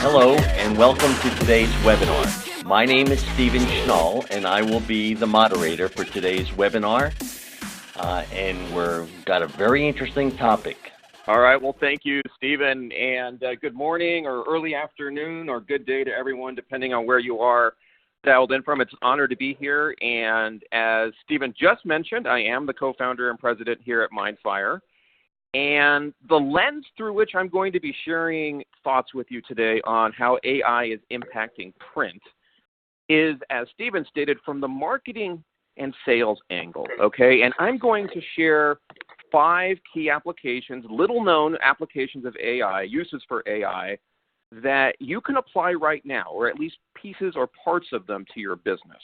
Hello and welcome to today's webinar. My name is Stephen Schnall and I will be the moderator for today's webinar. And we've got a very interesting topic. All right, well, thank you, Stephen, and good morning or early afternoon or good day to everyone, depending on where you are dialed in from. It's an honor to be here, and as Stephen just mentioned, I am the co-founder and president here at Mindfire. And the lens through which I'm going to be sharing thoughts with you today on how AI is impacting print is, as Stephen stated, from the marketing and sales angle, okay? And I'm going to share 5 key applications, little-known applications of AI, uses for AI, that you can apply right now, or at least pieces or parts of them to your business.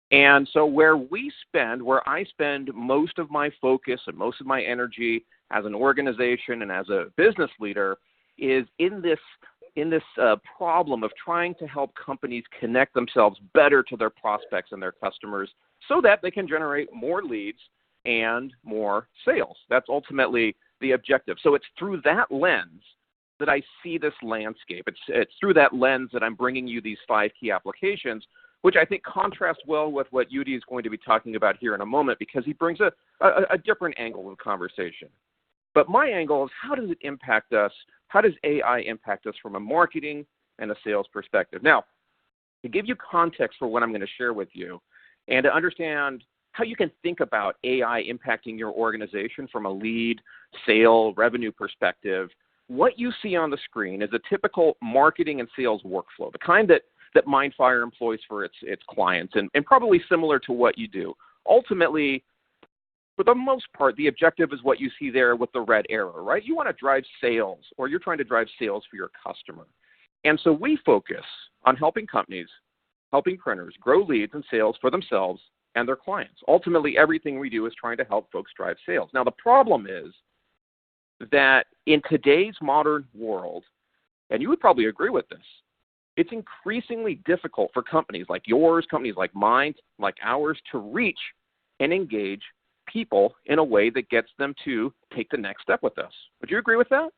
And so where I spend most of my focus and most of my energy as an organization and as a business leader is in this problem of trying to help companies connect themselves better to their prospects and their customers so that they can generate more leads and more sales. That's ultimately the objective. So it's through that lens that I see this landscape. It's through that lens that I'm bringing you these 5 key applications, which I think contrast well with what Yudi is going to be talking about here in a moment, because he brings a different angle of the conversation. But my angle is, how does it impact us? How does AI impact us from a marketing and a sales perspective? Now, to give you context for what I'm going to share with you and to understand how you can think about AI impacting your organization from a lead, sale, revenue perspective, what you see on the screen is a typical marketing and sales workflow, the kind that Mindfire employs for its clients, and probably similar to what you do. Ultimately, for the most part, the objective is what you see there with the red arrow, right? You want to drive sales, or you're trying to drive sales for your customer. And so we focus on helping companies, helping printers grow leads and sales for themselves and their clients. Ultimately, everything we do is trying to help folks drive sales. Now, the problem is that in today's modern world, and you would probably agree with this, it's increasingly difficult for companies like yours, companies like mine, like ours, to reach and engage people in a way that gets them to take the next step with us. Would you agree with that?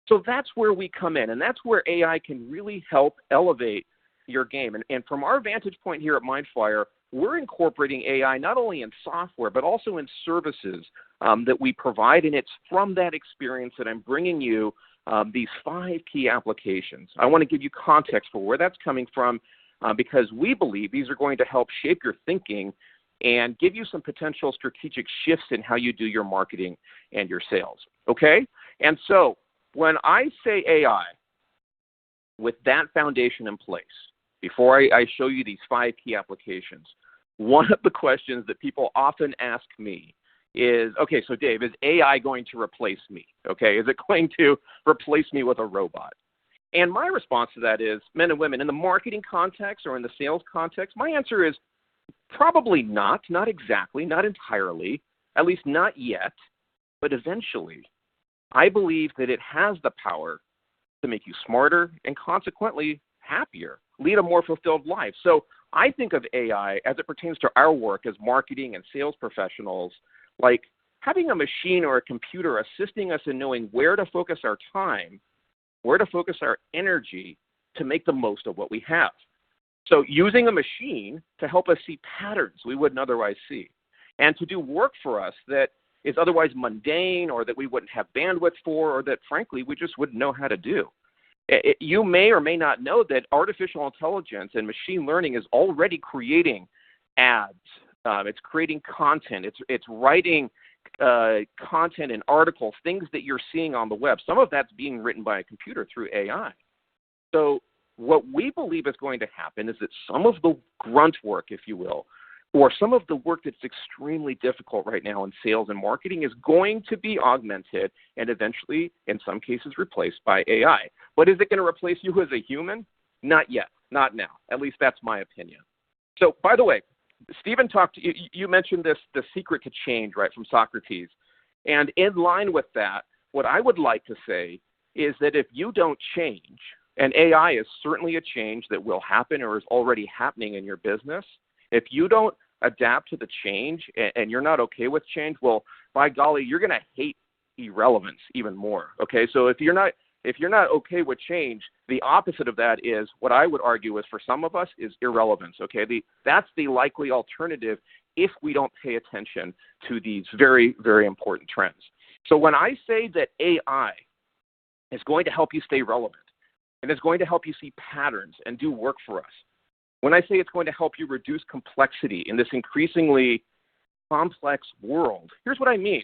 So that's where we come in, and that's where AI can really help elevate your game. And from our vantage point here at Mindfire, we're incorporating AI not only in software, but also in services that we provide, and it's from that experience that I'm bringing you these 5 key applications. I want to give you context for where that's coming from because we believe these are going to help shape your thinking and give you some potential strategic shifts in how you do your marketing and your sales, okay? And so when I say AI, with that foundation in place, before I show you these 5 key applications, one of the questions that people often ask me is, okay, so Dave, is AI going to replace me? Okay, is it going to replace me with a robot? And my response to that is, men and women, in the marketing context or in the sales context, my answer is probably not exactly, not entirely, at least not yet, but eventually. I believe that it has the power to make you smarter and consequently happier, lead a more fulfilled life. So I think of AI as it pertains to our work as marketing and sales professionals, like having a machine or a computer assisting us in knowing where to focus our time, where to focus our energy to make the most of what we have. So using a machine to help us see patterns we wouldn't otherwise see, and to do work for us that is otherwise mundane or that we wouldn't have bandwidth for or that, frankly, we just wouldn't know how to do. You may or may not know that artificial intelligence and machine learning is already creating ads. It's creating content. It's writing content and articles, things that you're seeing on the web. Some of that's being written by a computer through AI. So what we believe is going to happen is that some of the grunt work, if you will, or some of the work that's extremely difficult right now in sales and marketing is going to be augmented and eventually, in some cases, replaced by AI. But is it going to replace you as a human? Not yet. Not now. At least that's my opinion. So, by the way, Stephen you mentioned the secret to change, right, from Socrates. And in line with that, what I would like to say is that if you don't change, and AI is certainly a change that will happen or is already happening in your business, if you don't adapt to the change and you're not okay with change, well, by golly, you're going to hate irrelevance even more, okay? So if you're not If you're not okay with change, the opposite of that is what I would argue is for some of us is irrelevance, okay? That's the likely alternative if we don't pay attention to these very, very important trends. So when I say that AI is going to help you stay relevant and is going to help you see patterns and do work for us, when I say it's going to help you reduce complexity in this increasingly complex world, here's what I mean.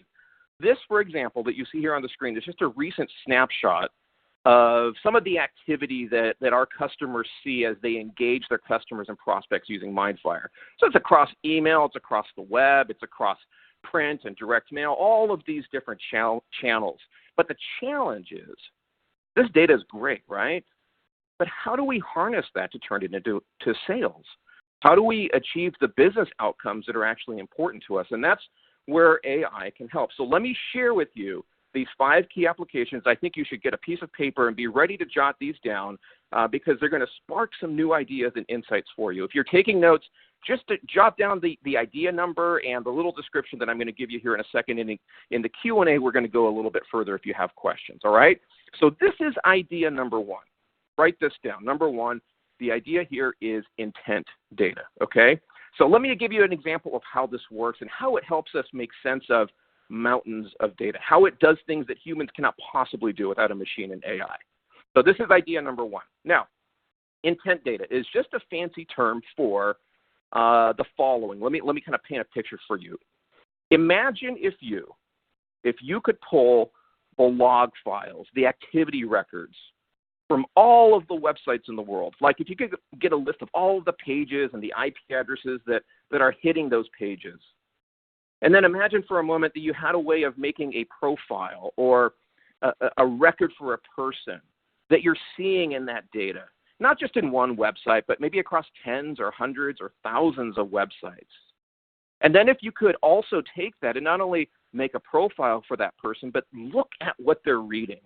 This, for example, that you see here on the screen is just a recent snapshot of some of the activity that our customers see as they engage their customers and prospects using Mindfire. So it's across email, it's across the web, it's across print and direct mail, all of these different channels. But the challenge is, this data is great, right? But how do we harness that to turn it into sales? How do we achieve the business outcomes that are actually important to us? And that's where AI can help. So let me share with you these 5 key applications. I think you should get a piece of paper and be ready to jot these down because they're going to spark some new ideas and insights for you. If you're taking notes, just to jot down the idea number and the little description that I'm going to give you here in a second. In the Q&A, we're going to go a little bit further if you have questions, all right? So this is idea number 1. Write this down. Number 1, the idea here is intent data, okay? So let me give you an example of how this works and how it helps us make sense of mountains of data, how it does things that humans cannot possibly do without a machine and AI. So this is idea number 1. Now, intent data is just a fancy term for the following. Let me kind of paint a picture for you. Imagine if you could pull the log files, the activity records from all of the websites in the world. Like if you could get a list of all of the pages and the IP addresses that are hitting those pages. And then imagine for a moment that you had a way of making a profile or a record for a person that you're seeing in that data, not just in one website, but maybe across tens or hundreds or thousands of websites. And then if you could also take that and not only make a profile for that person, but look at what they're reading.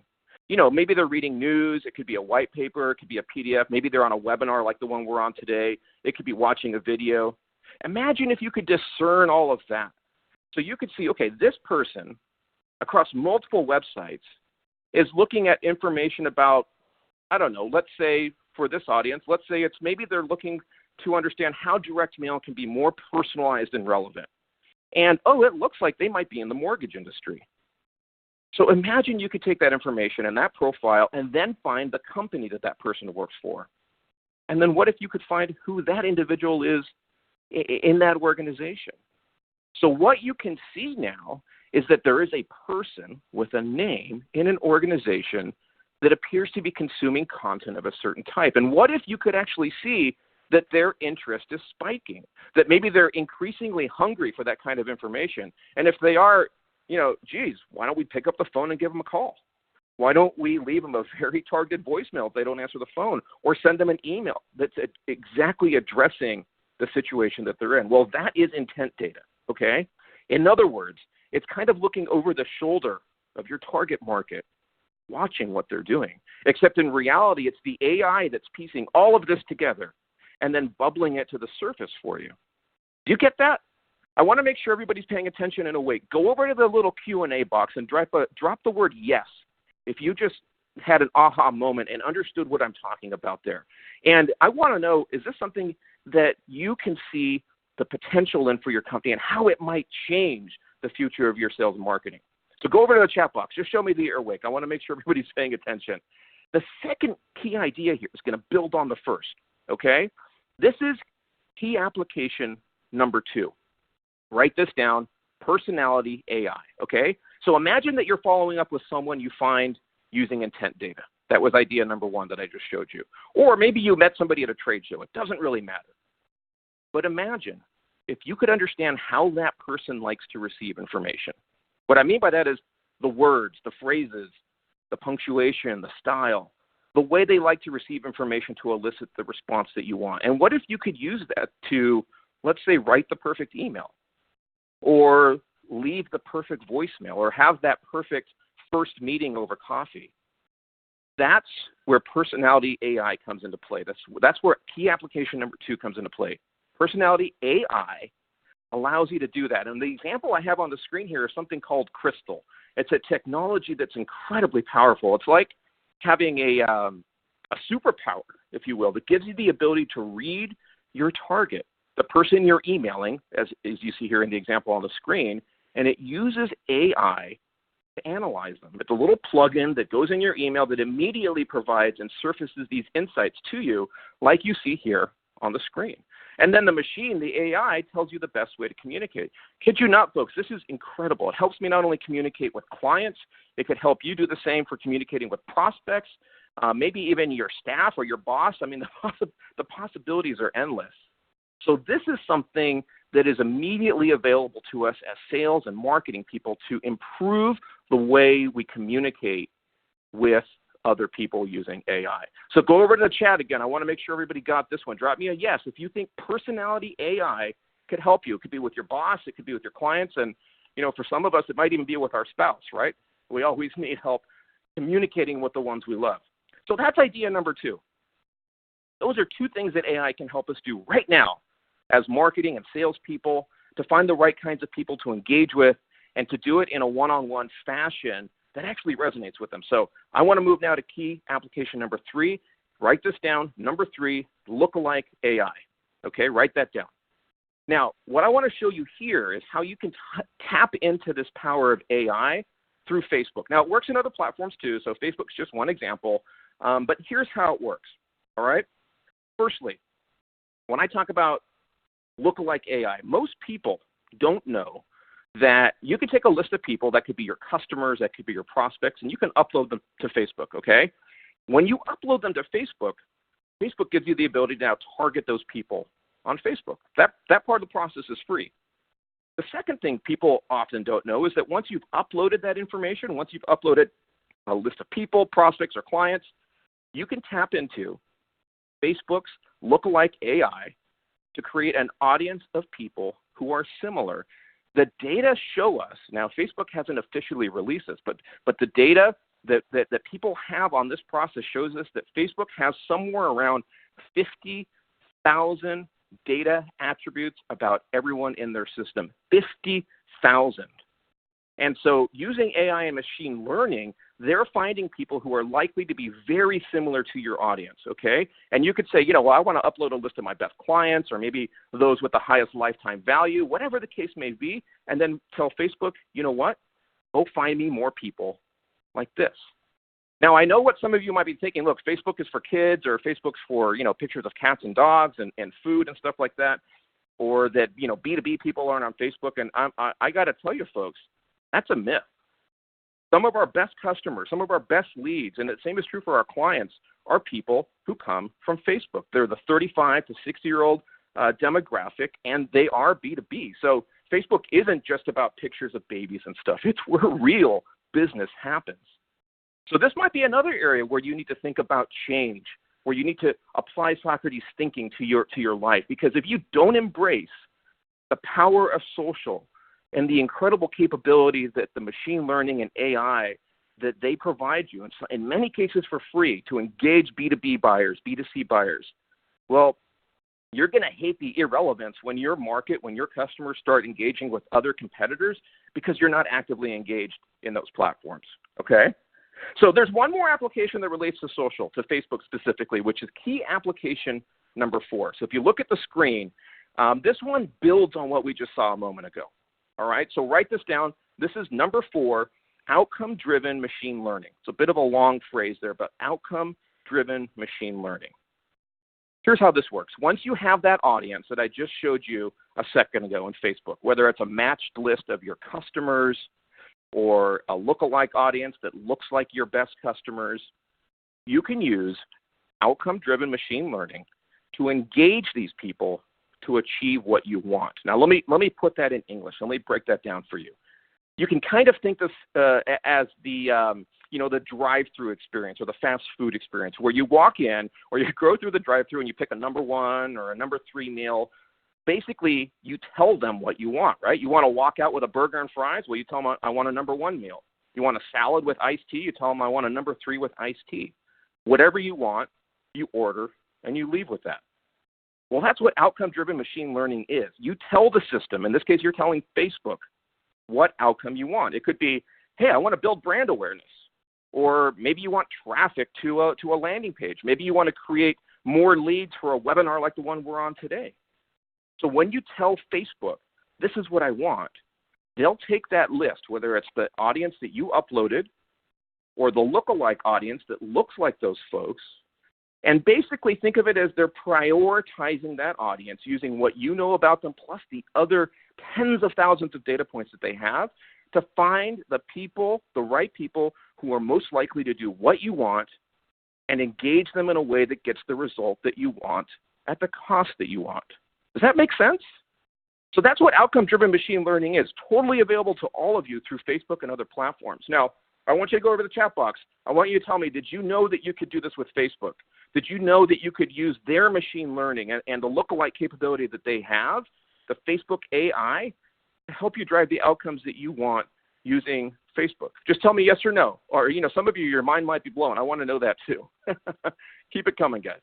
You know, maybe they're reading news. It could be a white paper. It could be a PDF. Maybe they're on a webinar like the one we're on today. It could be watching a video. Imagine if you could discern all of that. So you could see, okay, this person across multiple websites is looking at information about, I don't know, let's say for this audience, let's say it's maybe they're looking to understand how direct mail can be more personalized and relevant. And, oh, it looks like they might be in the mortgage industry. So imagine you could take that information and that profile and then find the company that person works for. And then what if you could find who that individual is in that organization? So what you can see now is that there is a person with a name in an organization that appears to be consuming content of a certain type. And what if you could actually see that their interest is spiking, that maybe they're increasingly hungry for that kind of information? And if they are, you know, geez, why don't we pick up the phone and give them a call? Why don't we leave them a very targeted voicemail if they don't answer the phone, or send them an email that's exactly addressing the situation that they're in? Well, that is intent data, okay? In other words, it's kind of looking over the shoulder of your target market, watching what they're doing. Except in reality, it's the AI that's piecing all of this together and then bubbling it to the surface for you. Do you get that? I want to make sure everybody's paying attention and awake. Go over to the little Q&A box and drop the word yes if you just had an aha moment and understood what I'm talking about there. And I want to know, is this something that you can see the potential in for your company and how it might change the future of your sales and marketing? So go over to the chat box. Just show me that you're awake. I want to make sure everybody's paying attention. The second key idea here is going to build on the first, okay? This is key application number 2. Write this down, personality AI, okay? So imagine that you're following up with someone you find using intent data. That was idea number 1 that I just showed you. Or maybe you met somebody at a trade show. It doesn't really matter. But imagine if you could understand how that person likes to receive information. What I mean by that is the words, the phrases, the punctuation, the style, the way they like to receive information to elicit the response that you want. And what if you could use that to, let's say, write the perfect email, or leave the perfect voicemail, or have that perfect first meeting over coffee? That's where personality AI comes into play. That's where key application number 2 comes into play. Personality AI allows you to do that. And the example I have on the screen here is something called Crystal. It's a technology that's incredibly powerful. It's like having a superpower, if you will, that gives you the ability to read your target, the person you're emailing, as you see here in the example on the screen, and it uses AI to analyze them. It's a little plugin that goes in your email that immediately provides and surfaces these insights to you, like you see here on the screen. And then the machine, the AI, tells you the best way to communicate. Kid you not, folks, this is incredible. It helps me not only communicate with clients, it could help you do the same for communicating with prospects, maybe even your staff or your boss. I mean, the possibilities are endless. So this is something that is immediately available to us as sales and marketing people to improve the way we communicate with other people using AI. So go over to the chat again. I want to make sure everybody got this one. Drop me a yes if you think personality AI could help you. It could be with your boss. It could be with your clients. And, for some of us, it might even be with our spouse, right? We always need help communicating with the ones we love. So that's idea number 2. Those are 2 things that AI can help us do right now as marketing and salespeople, to find the right kinds of people to engage with and to do it in a one-on-one fashion that actually resonates with them. So I want to move now to key application number 3. Write this down. Number 3, lookalike AI. Okay, write that down. Now, what I want to show you here is how you can tap into this power of AI through Facebook. Now, it works in other platforms too, so Facebook's just one example, but here's how it works, all right? Firstly, when I talk about lookalike AI, most people don't know that you can take a list of people that could be your customers, that could be your prospects, and you can upload them to Facebook, okay? When you upload them to Facebook, Facebook gives you the ability to now target those people on Facebook. That part of the process is free. The second thing people often don't know is that once you've uploaded that information, once you've uploaded a list of people, prospects, or clients, you can tap into Facebook's lookalike AI to create an audience of people who are similar. The data show us, now Facebook hasn't officially released this, but the data that people have on this process shows us that Facebook has somewhere around 50,000 data attributes about everyone in their system. 50,000. And so using AI and machine learning, they're finding people who are likely to be very similar to your audience, okay? And you could say, well, I want to upload a list of my best clients or maybe those with the highest lifetime value, whatever the case may be, and then tell Facebook, you know what? Go find me more people like this. Now, I know what some of you might be thinking. Look, Facebook is for kids, or Facebook's for, pictures of cats and dogs and food and stuff like that, or that, B2B people aren't on Facebook. And I got to tell you, folks, that's a myth. Some of our best customers, some of our best leads, and the same is true for our clients, are people who come from Facebook. They're the 35 to 60-year-old demographic, and they are B2B. So Facebook isn't just about pictures of babies and stuff. It's where real business happens. So this might be another area where you need to think about change, where you need to apply Socrates' thinking to your life. Because if you don't embrace the power of social and the incredible capabilities that the machine learning and AI that they provide you, in many cases for free, to engage B2B buyers, B2C buyers, well, you're going to hate the irrelevance when your market, when your customers start engaging with other competitors because you're not actively engaged in those platforms, okay? So there's one more application that relates to social, to Facebook specifically, which is key application number 4. So if you look at the screen, this one builds on what we just saw a moment ago. All right, so write this down. This is number 4, outcome-driven machine learning. It's a bit of a long phrase there, but outcome-driven machine learning. Here's how this works. Once you have that audience that I just showed you a second ago in Facebook, whether it's a matched list of your customers or a lookalike audience that looks like your best customers, you can use outcome-driven machine learning to engage these people to achieve what you want. Now, let me put that in English. Let me break that down for you. You can kind of think of as the drive-through experience or the fast food experience, where you walk in or you go through the drive-through and you pick a number 1 or a number 3 meal. Basically, you tell them what you want, right? You want to walk out with a burger and fries? Well, you tell them, I want a number 1 meal. You want a salad with iced tea? You tell them, I want a number 3 with iced tea. Whatever you want, you order, and you leave with that. Well, that's what outcome-driven machine learning is. You tell the system, in this case, you're telling Facebook, what outcome you want. It could be, hey, I want to build brand awareness. Or maybe you want traffic to a landing page. Maybe you want to create more leads for a webinar like the one we're on today. So when you tell Facebook, this is what I want, they'll take that list, whether it's the audience that you uploaded or the lookalike audience that looks like those folks, and basically think of it as they're prioritizing that audience using what you know about them plus the other tens of thousands of data points that they have to find the people, the right people who are most likely to do what you want and engage them in a way that gets the result that you want at the cost that you want. Does that make sense? So that's what outcome-driven machine learning is, totally available to all of you through Facebook and other platforms. Now, I want you to go over to the chat box. I want you to tell me, did you know that you could do this with Facebook? Did you know that you could use their machine learning and the lookalike capability that they have, the Facebook AI, to help you drive the outcomes that you want using Facebook? Just tell me yes or no. Or, some of you, your mind might be blown. I want to know that too. Keep it coming, guys.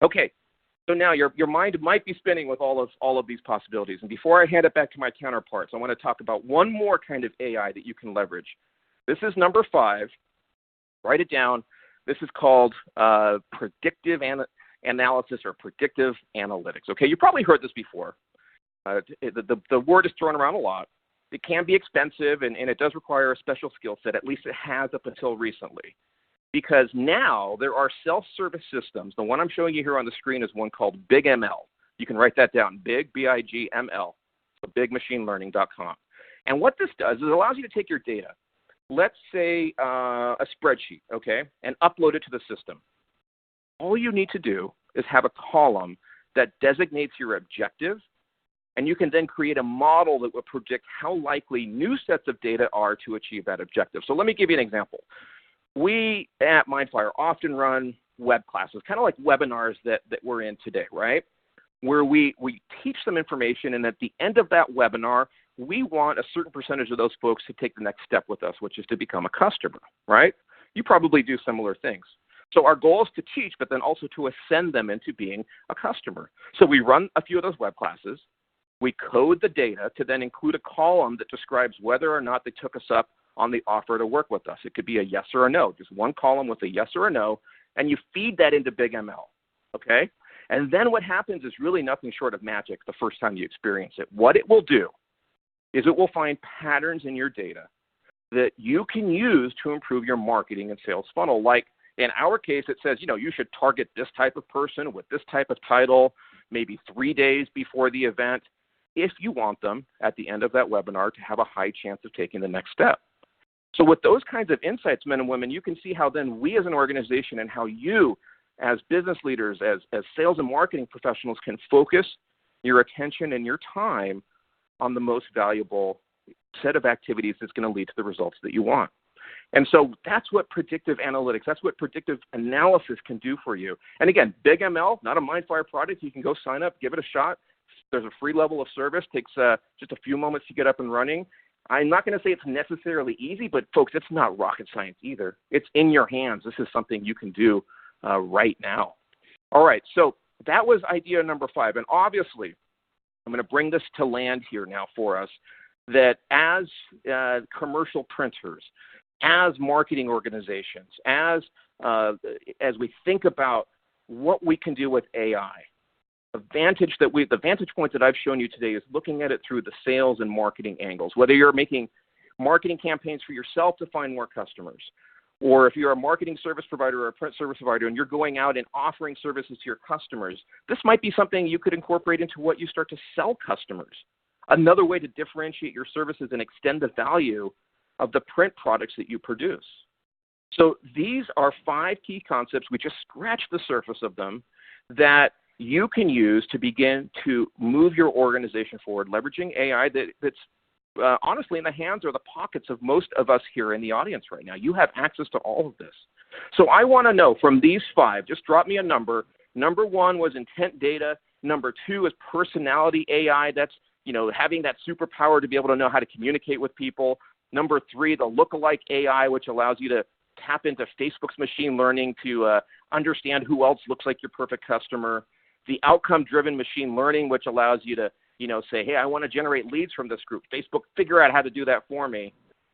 Okay, so now your mind might be spinning with all of these possibilities. And before I hand it back to my counterparts, I want to talk about one more kind of AI that you can leverage. This is number 5. Write it down. This is called predictive analysis or predictive analytics. Okay, you probably heard this before. The word is thrown around a lot. It can be expensive, and it does require a special skill set. At least it has up until recently. Because now there are self-service systems. The one I'm showing you here on the screen is one called BigML. You can write that down, Big, B-I-G-M-L, so bigmachinelearning.com. And what this does is it allows you to take your data, let's say a spreadsheet, okay, and upload it to the system. All you need to do is have a column that designates your objective, and you can then create a model that will predict how likely new sets of data are to achieve that objective. So let me give you an example. We at Mindfire often run web classes, kind of like webinars that we're in today, right? Where we teach some information, and at the end of that webinar, we want a certain percentage of those folks to take the next step with us, which is to become a customer, right? You probably do similar things. So our goal is to teach, but then also to ascend them into being a customer. So we run a few of those web classes. We code the data to then include a column that describes whether or not they took us up on the offer to work with us. It could be a yes or a no, just one column with a yes or a no, and you feed that into BigML, okay? And then what happens is really nothing short of magic the first time you experience it. What it will do is it will find patterns in your data that you can use to improve your marketing and sales funnel. Like in our case, it says, you should target this type of person with this type of title, maybe 3 days before the event, if you want them at the end of that webinar to have a high chance of taking the next step. So with those kinds of insights, men and women, you can see how then we as an organization and how you as business leaders, as sales and marketing professionals can focus your attention and your time on the most valuable set of activities that's going to lead to the results that you want. And so that's what predictive analytics, that's what predictive analysis can do for you. And again, BigML, not a Mindfire product. You can go sign up, give it a shot. There's a free level of service. Takes just a few moments to get up and running. I'm not going to say it's necessarily easy, but folks, it's not rocket science either. It's in your hands. This is something you can do right now. All right, so that was idea number 5. And obviously, I'm going to bring this to land here now for us, that as commercial printers, as marketing organizations, as we think about what we can do with AI, the vantage point that I've shown you today is looking at it through the sales and marketing angles. Whether you're making marketing campaigns for yourself to find more customers, or if you're a marketing service provider or a print service provider and you're going out and offering services to your customers, this might be something you could incorporate into what you start to sell customers. Another way to differentiate your services and extend the value of the print products that you produce. So these are 5 key concepts. We just scratched the surface of them that you can use to begin to move your organization forward, leveraging AI that's honestly in the hands or the pockets of most of us here in the audience right now. You have access to all of this. So I want to know from these 5, just drop me a number. Number 1 was intent data. Number 2 is personality AI. That's, having that superpower to be able to know how to communicate with people. Number 3, the lookalike AI, which allows you to tap into Facebook's machine learning to understand who else looks like your perfect customer. The outcome-driven machine learning, which allows you to, say, hey, I want to generate leads from this group. Facebook, figure out how to do that for me.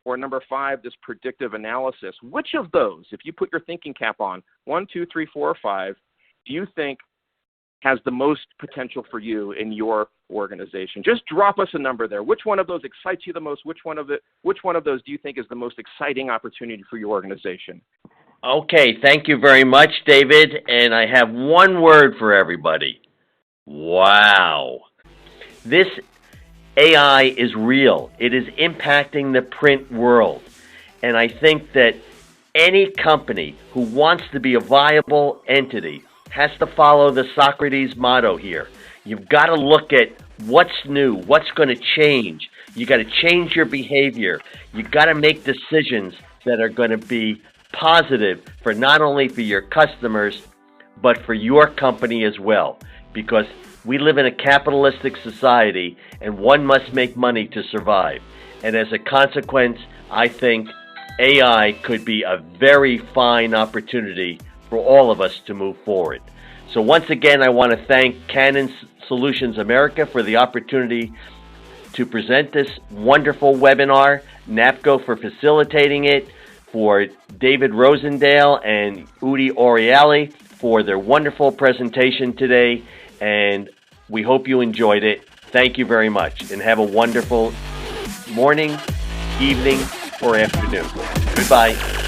or number 5, this predictive analysis. Which of those, if you put your thinking cap on, 1, 2, 3, 4, or 5, do you think has the most potential for you in your organization? Just drop us a number there. Which one of those excites you the most? Which one of those do you think is the most exciting opportunity for your organization? Okay, thank you very much, David. And I have one word for everybody. Wow. This AI is real. It is impacting the print world. And I think that any company who wants to be a viable entity has to follow the Socrates motto here. You've got to look at what's new, what's going to change. You got to change your behavior. You got to make decisions that are going to be positive for not only for your customers, but for your company as well. Because we live in a capitalistic society, and one must make money to survive. And as a consequence, I think AI could be a very fine opportunity for all of us to move forward. So once again, I want to thank Canon Solutions America for the opportunity to present this wonderful webinar, NAPCO for facilitating it, for David Rosendale and Udi Oriali for their wonderful presentation today, and we hope you enjoyed it. Thank you very much, and have a wonderful morning, evening, or afternoon. Goodbye.